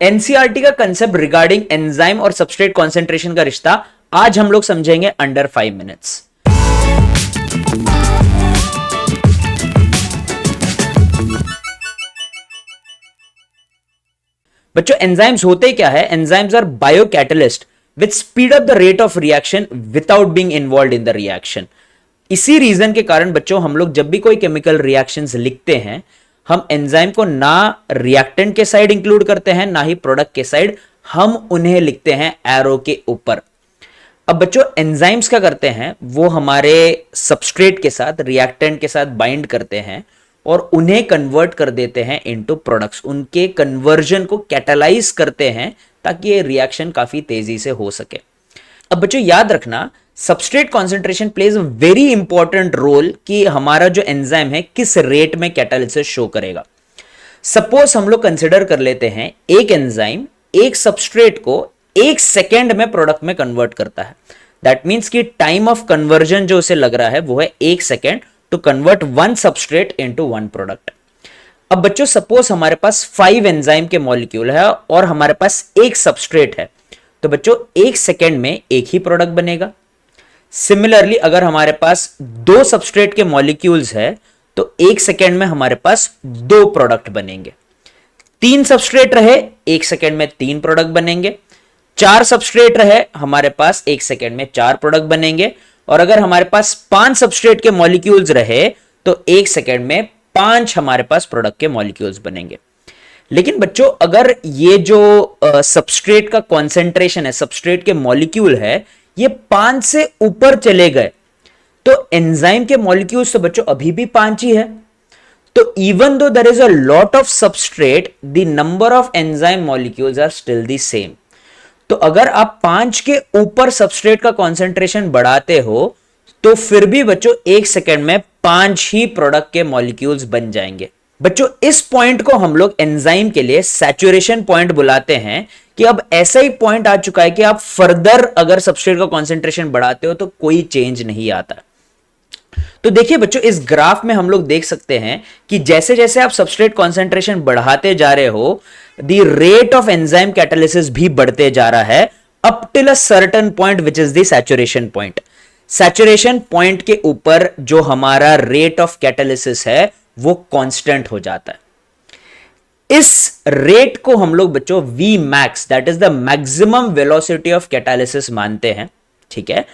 NCERT का concept regarding enzyme और substrate concentration का रिश्ता आज हम लोग समझेंगे अंडर 5 मिनट्स। बच्चों एंजाइम्स होते क्या है? Enzymes are bio catalyst which speed up the rate of reaction without being involved in the reaction. इसी रीजन के कारण बच्चों हम लोग जब भी कोई केमिकल रिएक्शंस लिखते हैं, हम एंजाइम को ना रिएक्टेंट के साइड इंक्लूड करते हैं ना ही प्रोडक्ट के साइड, हम उन्हें लिखते हैं एरो के ऊपर। अब बच्चों एंजाइम्स क्या करते हैं, वो हमारे सबस्ट्रेट के साथ रिएक्टेंट के साथ बाइंड करते हैं और उन्हें कन्वर्ट कर देते हैं इनटू प्रोडक्ट्स, उनके कन्वर्जन को कैटालाइज करते हैं ताकि ये रिएक्शन काफी तेजी से हो सके। अब बच्चों याद रखना, substrate concentration plays a very important role कि हमारा जो एंजाइम है किस रेट में कैटालिसिस शो करेगा। सपोज हम लोग कंसिडर कर लेते हैं एक एंजाइम एक सबस्ट्रेट को 1 सेकेंड में प्रोडक्ट में कन्वर्ट करता है। दैट मीन्स कि टाइम ऑफ कन्वर्जन जो उसे लग रहा है वो है 1 second to convert 1 substrate into 1 product. अब बच्चों सपोज हमारे पास 5 एंजाइम के मॉलिक्यूल है और हमारे पास एक सबस्ट्रेट है, तो बच्चों 1 सेकेंड में एक ही प्रोडक्ट बनेगा। सिमिलरली अगर हमारे पास 2 सबस्ट्रेट के मॉलिक्यूल्स है तो 1 सेकेंड में हमारे पास 2 प्रोडक्ट बनेंगे। 3 सबस्ट्रेट रहे 1 सेकेंड में 3 प्रोडक्ट बनेंगे। 4 सबस्ट्रेट रहे हमारे पास 1 सेकेंड में 4 प्रोडक्ट बनेंगे। और अगर हमारे पास 5 सबस्ट्रेट के मॉलिक्यूल्स रहे तो 1 सेकेंड में 5 हमारे पास प्रोडक्ट के मॉलिक्यूल्स बनेंगे। लेकिन बच्चों अगर ये जो सबस्ट्रेट का कॉन्सेंट्रेशन है, सबस्ट्रेट के मॉलिक्यूल है, ये 5 से ऊपर चले गए तो एंजाइम के मॉलिक्यूल्स तो बच्चों अभी भी 5 ही है। तो even though there is a lot of substrate, the number of enzyme molecules are still the same. तो अगर आप 5 के ऊपर सबस्ट्रेट का कॉन्सेंट्रेशन बढ़ाते हो तो फिर भी बच्चों 1 सेकेंड में 5 ही प्रोडक्ट के मॉलिक्यूल्स बन जाएंगे। बच्चों इस पॉइंट को हम लोग एंजाइम के लिए सैचुरेशन पॉइंट बुलाते हैं कि अब ऐसा ही पॉइंट आ चुका है कि आप फर्दर अगर सबस्ट्रेट का कॉन्सेंट्रेशन बढ़ाते हो तो कोई चेंज नहीं आता। तो देखिए बच्चों इस ग्राफ में हम लोग देख सकते हैं कि जैसे जैसे आप सबस्ट्रेट कॉन्सेंट्रेशन बढ़ाते जा रहे हो, the rate of enzyme catalysis भी बढ़ते जा रहा है up till a certain point which is the saturation point. Saturation point के ऊपर जो हमारा रेट ऑफ कैटालिसिस है वो कांस्टेंट हो जाता है। इस रेट को हम लोग बच्चों V max that is the maximum velocity of catalysis मानते हैं, ठीक है।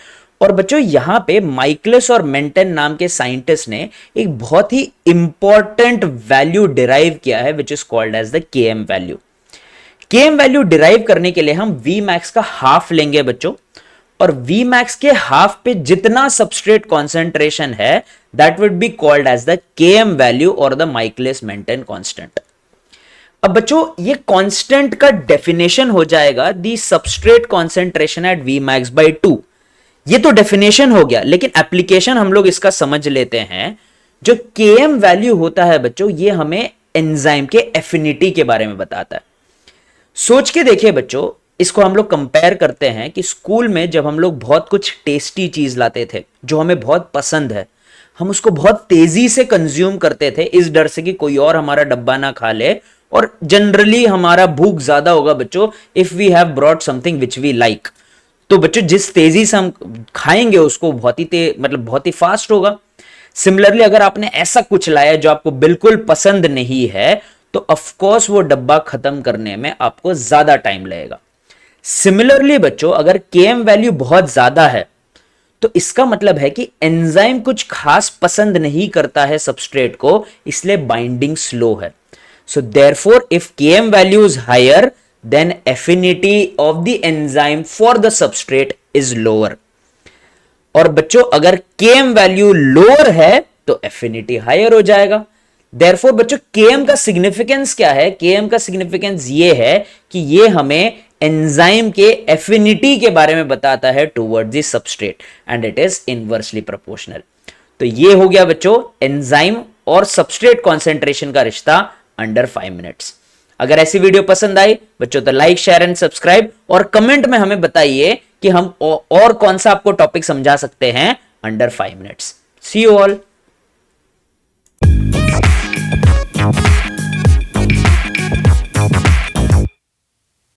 और बच्चों यहां पे माइकलिस और मेंटन नाम के साइंटिस्ट ने एक बहुत ही इंपॉर्टेंट वैल्यू डिराइव किया है which is called as the Km value. Km value derive करने के लिए हम V max का हाफ लेंगे बच्चों, और V max के हाफ पे जितना सबस्ट्रेट कॉन्सेंट्रेशन है that would be called as the Km value और द माइकलिस मेंटन कांस्टेंट। अब बच्चों ये कांस्टेंट का डेफिनेशन हो जाएगा the substrate concentration at V max by 2। ये तो डेफिनेशन हो गया, लेकिन एप्लीकेशन हम लोग इसका समझ लेते हैं। जो Km वैल्यू होता है बच्चों ये हमें एंजाइम के एफिनिटी के बारे में बताता है। सोच के देखिए बच्चों, इसको हम लोग कंपेयर करते हैं कि स्कूल में जब हम लोग बहुत कुछ टेस्टी चीज लाते थे जो हमें बहुत पसंद है, हम उसको बहुत तेजी से कंज्यूम करते थे इस डर से कि कोई और हमारा डब्बा ना खा ले, और जनरली हमारा भूख ज्यादा होगा बच्चों if we have brought something which we like. तो बच्चों जिस तेजी से हम खाएंगे उसको बहुत ही फास्ट होगा। सिमिलरली अगर आपने ऐसा कुछ लाया जो आपको बिल्कुल पसंद नहीं है तो ऑफकोर्स वो डब्बा खत्म करने में आपको ज्यादा टाइम लगेगा। सिमिलरली बच्चों अगर Km वैल्यू बहुत ज्यादा है तो इसका मतलब है कि एंजाइम कुछ खास पसंद नहीं करता है सबस्ट्रेट को, इसलिए बाइंडिंग स्लो है। So therefore if Km value is higher than affinity of the enzyme for the substrate is lower. और बच्चों अगर Km वैल्यू लोअर है तो एफिनिटी हायर हो जाएगा। देयरफॉर बच्चों Km का सिग्निफिकेंस क्या है? Km का सिग्निफिकेंस ये है कि ये हमें एंजाइम के एफिनिटी के बारे में बताता है toward the substrate and it is inversely proportional. तो ये हो गया बच्चों एंजाइम और सबस्ट्रेट कॉन्सेंट्रेशन का रिश्ता अंडर 5 मिनट्स। अगर ऐसी वीडियो पसंद आई बच्चों तो लाइक शेयर एंड सब्सक्राइब, और कमेंट में हमें बताइए कि हम और कौन सा आपको टॉपिक समझा सकते हैं under 5 minutes. See you all.